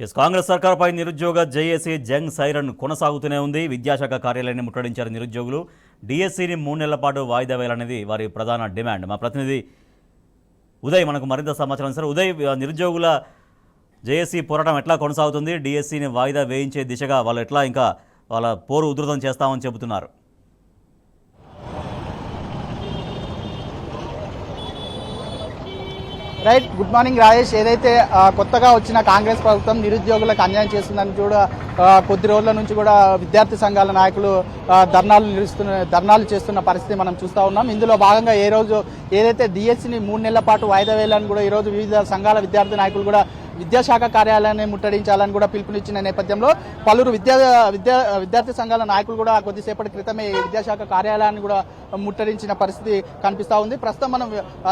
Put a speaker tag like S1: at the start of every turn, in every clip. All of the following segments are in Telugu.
S1: కాంగ్రెస్ సర్కార్పై నిరుద్యోగ జేఏసీ జంగ్ సైరన్ కొనసాగుతూనే ఉంది. విద్యాశాఖ కార్యాలయాన్ని ముట్టడించారు నిరుద్యోగులు. డిఎస్సీని 3 నెలల పాటు వాయిదా వేయాలనేది వారి ప్రధాన డిమాండ్. మా ప్రతినిధి ఉదయ్ మనకు మరింత సమాచారం సార్. ఉదయ్, నిరుద్యోగుల జేఏసీ పోరాటం ఎట్లా కొనసాగుతుంది? డిఎస్సీని వాయిదా వేయించే దిశగా వాళ్ళు ఎట్లా ఇంకా వాళ్ళ పోరు ఉధృతం చేస్తామని చెబుతున్నారు?
S2: Right, good morning Rajesh. ఏదైతే కొత్తగా వచ్చిన కాంగ్రెస్ ప్రభుత్వం నిరుద్యోగులకు అన్యాయం చేస్తుందని కూడా కొద్ది రోజుల నుంచి కూడా విద్యార్థి సంఘాల నాయకులు ధర్నాలు చేస్తున్న పరిస్థితి మనం చూస్తూ ఉన్నాం. ఇందులో భాగంగా ఏదైతే డిఎస్సీని 3 నెలల పాటు వాయిదా వేయాలని కూడా ఈరోజు వివిధ సంఘాల విద్యార్థి నాయకులు కూడా విద్యాశాఖ కార్యాలయాన్ని ముట్టడించాలని కూడా పిలుపునిచ్చిన నేపథ్యంలో పలువురు విద్యార్థి సంఘాల నాయకులు కూడా కొద్దిసేపటి క్రితమే విద్యాశాఖ కార్యాలయాన్ని కూడా ముట్టడించిన పరిస్థితి కనిపిస్తూ ఉంది. ప్రస్తుతం మనం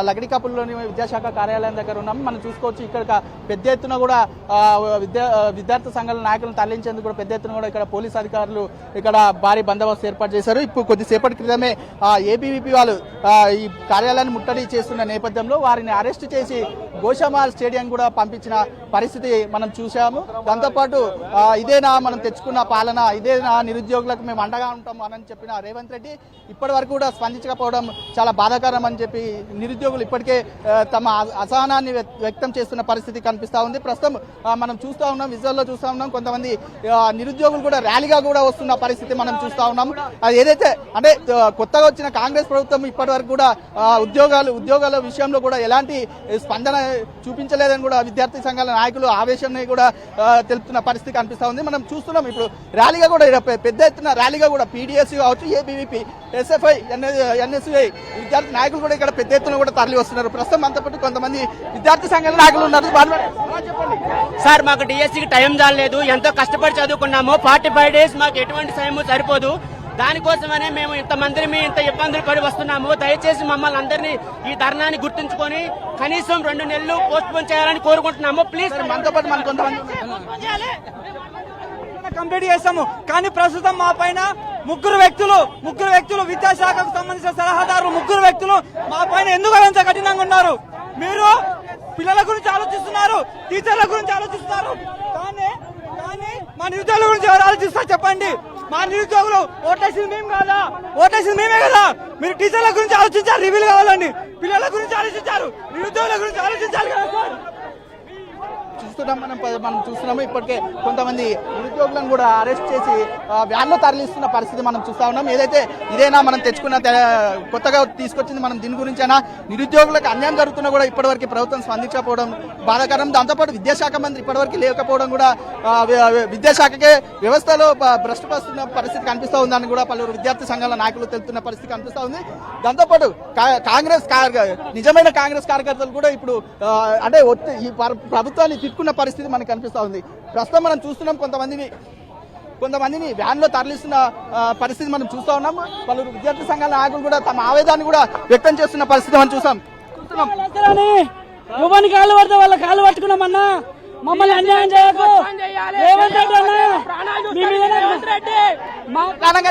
S2: లగడికాపుల్లోని విద్యాశాఖ కార్యాలయం దగ్గర ఉన్నాం. మనం చూసుకోవచ్చు, ఇక్కడ పెద్ద ఎత్తున కూడా విద్యార్థి సంఘాల నాయకులను తరలించేందుకు కూడా పెద్ద ఎత్తున కూడా ఇక్కడ పోలీస్ అధికారులు ఇక్కడ భారీ బందోబస్తు ఏర్పాటు చేశారు. ఇప్పుడు కొద్దిసేపటి క్రితమే ఏబీవీపీ వాళ్ళు ఈ కార్యాలయాన్ని ముట్టడి చేస్తున్న నేపథ్యంలో వారిని అరెస్ట్ చేసి గోషామాల్ స్టేడియం కూడా పంపించిన పరిస్థితి మనం చూసాము. దాంతోపాటు ఇదేనా మనం తెచ్చుకున్న పాలన, ఇదేనా నిరుద్యోగులకు మేము అండగా ఉంటాము అని చెప్పిన రేవంత్ రెడ్డి ఇప్పటి వరకు కూడా స్పందించకపోవడం చాలా బాధాకరం అని చెప్పి నిరుద్యోగులు ఇప్పటికే తమ అసహనాన్ని వ్యక్తం చేస్తున్న పరిస్థితి కనిపిస్తూ ఉంది. ప్రస్తుతం మనం చూస్తూ ఉన్నాం, విజువల్లో చూస్తూ ఉన్నాం, కొంతమంది నిరుద్యోగులు కూడా ర్యాలీగా కూడా వస్తున్న పరిస్థితి మనం చూస్తూ ఉన్నాం. అది ఏదైతే అంటే కొత్తగా వచ్చిన కాంగ్రెస్ ప్రభుత్వం ఇప్పటి వరకు కూడా ఉద్యోగాల విషయంలో కూడా ఎలాంటి స్పందన చూపించలేదని కూడా విద్యార్థి సంఘాల నాయకులు ఆవేశాన్ని కూడా తెలుపుతున్న పరిస్థితి కనిపిస్తూ ఉంది. మనం చూస్తున్నాం ఇప్పుడు ర్యాలీగా కూడా పెద్ద ఎత్తున ర్యాలీగా కూడా పీడీఎస్సీ కావచ్చు, ఏబీవీపీ, ఎస్ఎఫ్ఐ, ఎన్ఎస్యుఐ విద్యార్థి నాయకులు కూడా ఇక్కడ పెద్ద ఎత్తున కూడా తరలి వస్తున్నారు. ప్రస్తుతం అంతా పాటు కొంతమంది విద్యార్థి సంఘాల నాయకులు ఉన్నారు.
S3: సార్, మాకు డిఎస్సీకి టైం చాలలేదు, ఎంతో కష్టపడి చదువుకున్నాము. 45 డేస్ మాకు ఎటువంటి సమయం సరిపోదు. దానికోసమనే మేము ఇంతమందిని ఇంత ఇబ్బందులు పడి వస్తున్నాము. దయచేసి మమ్మల్ని అందరినీ ఈ ధర్నాన్ని గుర్తుంచుకొని కనీసం 2 నెలలు పోస్ట్ పోన్ చేయాలని కోరుకుంటున్నాము. ప్లీజ్
S2: మనతో పాటు మన కొంతమంది
S4: కంప్లీట్ చేస్తాము. కానీ ప్రస్తుతం మా పైన ముగ్గురు వ్యక్తులు విద్యాశాఖకు సంబంధించిన సలహాదారులు ముగ్గురు వ్యక్తులు మా పైన ఎందుకు అంత కఠినంగా ఉన్నారు? మీరు పిల్లల గురించి ఆలోచిస్తున్నారు, టీచర్ల గురించి ఆలోచిస్తున్నారు, కానీ మా నిరుద్యోగుల గురించి ఎవరు ఆలోచిస్తారు చెప్పండి? మా నిరుద్యోగులు ఓటేసింది మేము కాదా? ఓటేసింది మేమే కదా. మీరు టీచర్ల గురించి ఆలోచించారు, రివ్యూలు కావాలండి. పిల్లల గురించి ఆలోచించారు, నిరుద్యోగుల గురించి ఆలోచించాలి కదా సార్.
S2: మనం చూస్తున్నాము ఇప్పటికే కొంతమంది నిరుద్యోగులను కూడా అరెస్ట్ చేసి వ్యాన్లో తరలిస్తున్న పరిస్థితి మనం చూస్తా ఉన్నాం. ఏదైతే ఇదేనా మనం తెచ్చుకున్న కొత్తగా తీసుకొచ్చింది, మనం దీని గురించైనా నిరుద్యోగులకు అన్యాయం జరుగుతున్నా కూడా ఇప్పటివరకు ప్రభుత్వం స్పందించకపోవడం బాధాకరం. దాంతోపాటు విద్యాశాఖ మంత్రి ఇప్పటివరకు లేకపోవడం కూడా విద్యాశాఖకే వ్యవస్థలో భ్రష్టపరుస్తున్న పరిస్థితి కనిపిస్తూ ఉందని కూడా పలువురు విద్యార్థి సంఘాల నాయకులు తెలుపుతున్న పరిస్థితి కనిపిస్తూ ఉంది. దాంతోపాటు నిజమైన కాంగ్రెస్ కార్యకర్తలు కూడా ఇప్పుడు అంటే ఈ ప్రభుత్వాన్ని తిట్టుకున్న పరిస్థితి మనకు కనిపిస్తూ ఉంది. ప్రస్తుతం మనం చూస్తున్నాం, కొంతమందిని వ్యాన్ లో తరలిస్తున్న పరిస్థితి మనం చూస్తూ ఉన్నాం. పలువురు విద్యార్థి సంఘాల నాయకులు కూడా తమ ఆవేదాన్ని కూడా వ్యక్తం చేస్తున్న పరిస్థితి మనం చూస్తున్నాం.
S4: కాళ్ళు పడితే వాళ్ళ కాళ్ళు పట్టుకున్నామన్నా, మమ్మల్ని అన్యాయం చేయకు.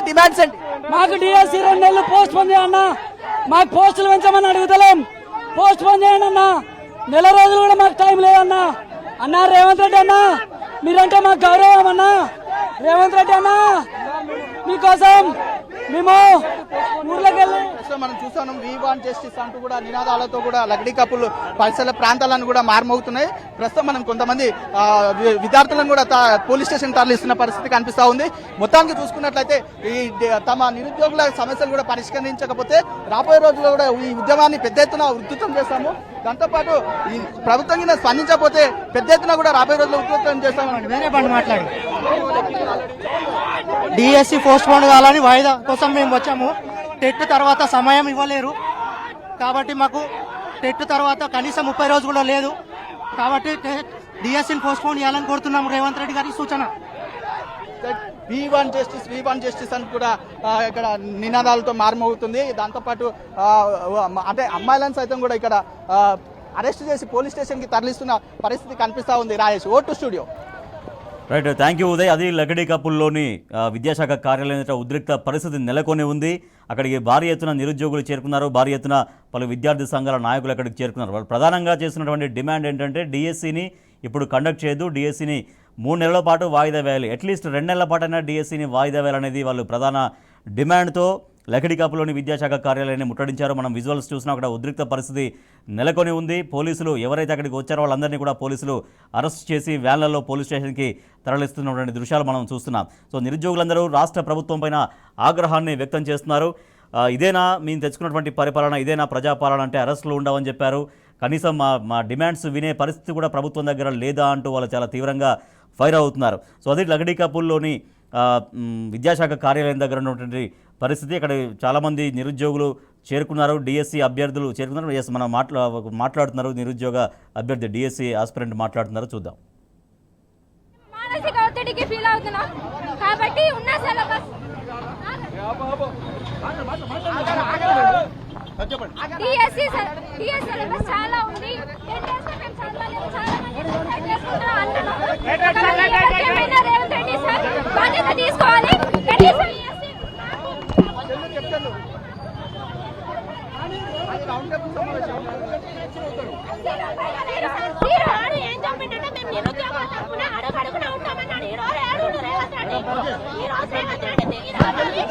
S2: డిమాండ్స్ అండి,
S4: మాకు డిఎస్సీ 2 నెలలు పోస్ట్ పోన్ చేయన్నా, మాకు పోస్టులు పెంచమని అడుగుతలేం. పోస్ట్ పోన్ చేయండి అన్నా, నెల రోజులు కూడా మాకు టైం లేదన్నా. అన్నా రేవంత్ రెడ్డి అన్నా, మీరంటే మాకు గౌరవం అన్నా. రేవంత్ రెడ్డి అన్నా, మీకోసం మేము ఊర్లోకి వెళ్ళి
S2: మనం చూస్తున్నాం. వి వాంట్ జస్టిస్ అంటూ కూడా నినాదాలతో కూడా లగడికాపుల్ పరిసర ప్రాంతాలను కూడా మారుమోగుతున్నాయి. ప్రస్తుతం మనం కొంతమంది విద్యార్థులను కూడా పోలీస్ స్టేషన్ తరలిస్తున్న పరిస్థితి కనిపిస్తా ఉంది. మొత్తానికి చూసుకున్నట్లయితే ఈ తమ నిరుద్యోగుల సమస్యలు కూడా పరిష్కరించకపోతే రాబోయే రోజుల్లో కూడా ఈ ఉద్యమాన్ని పెద్ద ఎత్తున ఉధృతం చేస్తాము. దాంతోపాటు ఈ ప్రభుత్వం కింద స్పందించకపోతే పెద్ద ఎత్తున కూడా రాబోయే రోజుల్లో ఉధృతం చేస్తామని
S4: వేరే బండి మాట్లాడి డిఎస్సీ పోస్ట్ పోన్ కావాలని వాయిదా కోసం మేము వచ్చాము. టెట్ తర్వాత సమయం ఇవ్వలేరు కాబట్టి మాకు టెట్ తర్వాత కనీసం 30 రోజులు కూడా లేదు కాబట్టి డిఎస్సీని పోస్ట్ పోన్ చేయాలని కోరుతున్నాము. రేవంత్ రెడ్డి గారి సూచన.
S2: వి వాంట్ జస్టిస్ అని కూడా ఇక్కడ నినాదాలతో మారుమోగుతుంది. దాంతోపాటు అంటే అమ్మాయిలను సైతం కూడా ఇక్కడ అరెస్ట్ చేసి పోలీస్ స్టేషన్ కి తరలిస్తున్న పరిస్థితి కనిపిస్తా ఉంది. రాయేష్, ఓటు studio.
S1: Right, thank you Uday. అది లగడికాపుల్లోని విద్యాశాఖ కార్యాలయం ఉద్రిక్త పరిస్థితి నెలకొని ఉంది. అక్కడికి భారీ ఎత్తున నిరుద్యోగులు చేరుకున్నారు, భారీ ఎత్తున పలు విద్యార్థి సంఘాల నాయకులు అక్కడికి చేరుకున్నారు. వాళ్ళు ప్రధానంగా చేస్తున్నటువంటి డిమాండ్ ఏంటంటే డిఎస్సీని ఇప్పుడు కండక్ట్ చేయదు, డిఎస్సీని 3 నెలల పాటు వాయిదా వేయాలి, అట్లీస్ట్ 2 నెలల పాటైనా డిఎస్సిని వాయిదా వేయాలనేది వాళ్ళు ప్రధాన డిమాండ్తో లకిడికాపులోని విద్యాశాఖ కార్యాలయాన్ని ముట్టడించారు. మనం విజువల్స్ చూసినా అక్కడ ఉద్రిక్త పరిస్థితి నెలకొని ఉంది. పోలీసులు ఎవరైతే అక్కడికి వచ్చారో వాళ్ళందరినీ కూడా పోలీసులు అరెస్ట్ చేసి వ్యాన్లలో పోలీస్ స్టేషన్కి తరలిస్తున్నటువంటి దృశ్యాలు మనం చూస్తున్నాం. సో నిరుద్యోగులందరూ రాష్ట్ర ప్రభుత్వం పైన ఆగ్రహాన్ని వ్యక్తం చేస్తున్నారు. ఇదేనా మేము తెచ్చుకున్నటువంటి పరిపాలన, ఇదేనా ప్రజాపాలన అంటే అరెస్టులు ఉండవని చెప్పారు. కనీసం మా డిమాండ్స్ వినే పరిస్థితి కూడా ప్రభుత్వం దగ్గర లేదా అంటూ వాళ్ళు చాలా తీవ్రంగా ఫైర్ అవుతున్నారు. సో అది లగడీకపుల్లోని విద్యాశాఖ కార్యాలయం దగ్గర ఉన్నటువంటి పరిస్థితి. ఇక్కడ చాలామంది నిరుద్యోగులు చేరుకున్నారు, డిఎస్సి అభ్యర్థులు చేరుకున్నారు. ఎస్, మనం మాట్లాడుతున్నారు నిరుద్యోగ అభ్యర్థి డిఎస్సి ఆస్పిరెంట్ మాట్లాడుతున్నారు, చూద్దాం.
S5: మానసిక ఒత్తిడికి ఫీల్ అవుతున్నాం కాబట్టి ఉన్న సిలబస్ డిఎస్సి సిలబస్ చాలా ఉంది. 10 days లో మేము చదవలేము, చాలా మంది సూసైడ్ చేసుకుంటున్నాం అంటున్నాం. ఏమైనా రేవంత్ రెడ్డి సార్ బాధ్యత తీసుకోవాలి. కనీసం ఏం చెప్పిందంటే మేము నిరుద్యోగుల తరఫున అడుగడుగున ఉంటామన్నాడు. ఈ రోజు ఏడుగురు రేవంత్ రెడ్డి, ఈ రోజు రేవంత్ రెడ్డి దిగి రావాలి.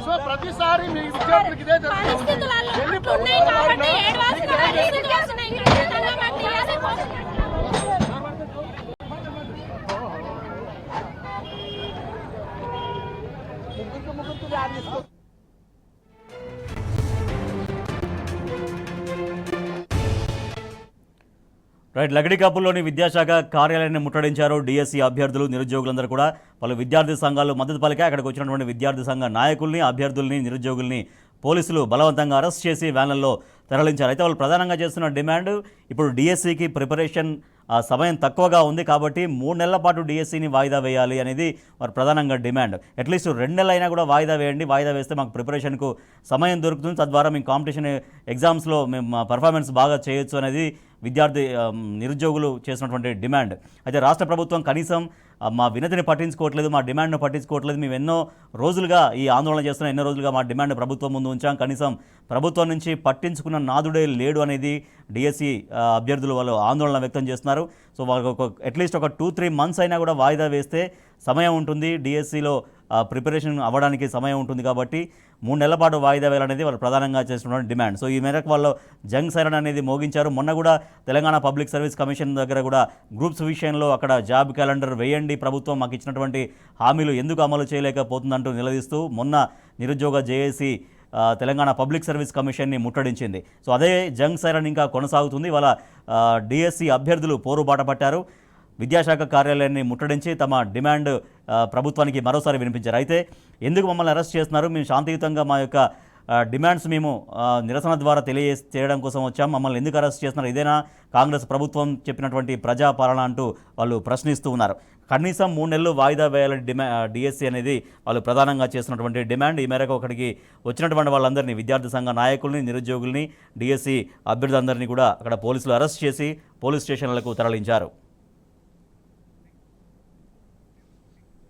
S6: సో ప్రతిసారి మీ విద్యార్థులకి ఇదే జరుగుతుంది.
S1: రైట్, లగడీకాపుల్లోని విద్యాశాఖ కార్యాలయాన్ని ముట్టడించారు డిఎస్సి అభ్యర్థులు, నిరుద్యోగులందరూ కూడా. పలు విద్యార్థి సంఘాలు మద్దతు పలికే అక్కడికి వచ్చినటువంటి విద్యార్థి సంఘ నాయకుల్ని, అభ్యర్థుల్ని, నిరుద్యోగుల్ని పోలీసులు బలవంతంగా అరెస్ట్ చేసి వ్యాన్లలో తరలించారు. అయితే వాళ్ళు ప్రధానంగా చేస్తున్న డిమాండ్, ఇప్పుడు డిఎస్సికి ప్రిపరేషన్ సమయం తక్కువగా ఉంది కాబట్టి 3 నెలల పాటు డిఎస్సిని వాయిదా వేయాలి అనేది వారు ప్రధానంగా డిమాండ్. అట్లీస్ట్ 2 నెలలు అయినా కూడా వాయిదా వేయండి, వాయిదా వేస్తే మాకు ప్రిపరేషన్కు సమయం దొరుకుతుంది, తద్వారా మేము కాంపిటీషన్ ఎగ్జామ్స్లో మేము పర్ఫార్మెన్స్ బాగా చేయొచ్చు అనేది విద్యార్థి నిరుద్యోగులు చేసినటువంటి డిమాండ్. అయితే రాష్ట్ర ప్రభుత్వం కనీసం మా వినతిని పట్టించుకోవట్లేదు, మా డిమాండ్ను పట్టించుకోవట్లేదు. మేము ఎన్నో రోజులుగా ఈ ఆందోళన చేస్తున్నాం, ఎన్నో రోజులుగా మా డిమాండ్ ప్రభుత్వం ముందు ఉంచాం, కనీసం ప్రభుత్వం నుంచి పట్టించుకున్న నాదుడే లేడు అనేది డిఎస్సి అభ్యర్థులు వాళ్ళు ఆందోళన వ్యక్తం చేస్తున్నారు. సో వాళ్ళకు అట్లీస్ట్ ఒక 2-3 months అయినా కూడా వాయిదా వేస్తే సమయం ఉంటుంది, డిఎస్సిలో ప్రిపరేషన్ అవ్వడానికి సమయం ఉంటుంది కాబట్టి 3 నెలల పాటు వాయిదా వేయాలనేది వాళ్ళు ప్రధానంగా చేస్తున్న డిమాండ్. సో ఈ మేరకు వాళ్ళు జంగ్ సైరన్ అనేది మోగించారు. మొన్న కూడా తెలంగాణ పబ్లిక్ సర్వీస్ కమిషన్ దగ్గర కూడా గ్రూప్స్ విషయంలో అక్కడ జాబ్ క్యాలెండర్ వేయండి, ప్రభుత్వం మాకు ఇచ్చినటువంటి హామీలు ఎందుకు అమలు చేయలేకపోతుందంటూ నిలదీస్తూ మొన్న నిరుద్యోగ జేఏసీ తెలంగాణ పబ్లిక్ సర్వీస్ కమిషన్ని ముట్టడించింది. సో అదే జంగ్ సైరన్ ఇంకా కొనసాగుతుంది. వాళ్ళ డిఎస్సి అభ్యర్థులు పోరుబాట పట్టారు, విద్యాశాఖ కార్యాలయాన్ని ముట్టడించి తమ డిమాండ్ ప్రభుత్వానికి మరోసారి వినిపించారు. అయితే ఎందుకు మమ్మల్ని అరెస్ట్ చేస్తున్నారు, మేము శాంతియుతంగా మా యొక్క డిమాండ్స్ మేము నిరసన ద్వారా చేయడం కోసం వచ్చాం, మమ్మల్ని ఎందుకు అరెస్ట్ చేస్తున్నారు, ఇదేనా కాంగ్రెస్ ప్రభుత్వం చెప్పినటువంటి ప్రజాపాలన అంటూ వాళ్ళు ప్రశ్నిస్తూ ఉన్నారు. కనీసం 3 నెలలు వాయిదా వేయాలని డిఎస్సి అనేది వాళ్ళు ప్రధానంగా చేస్తున్నటువంటి డిమాండ్. ఈ మేరకు అక్కడికి వచ్చినటువంటి వాళ్ళందరినీ, విద్యార్థి సంఘ నాయకుల్ని, నిరుద్యోగుల్ని, డిఎస్సి అభ్యర్థులందరినీ కూడా అక్కడ పోలీసులు అరెస్ట్ చేసి పోలీస్ స్టేషన్లకు తరలించారు.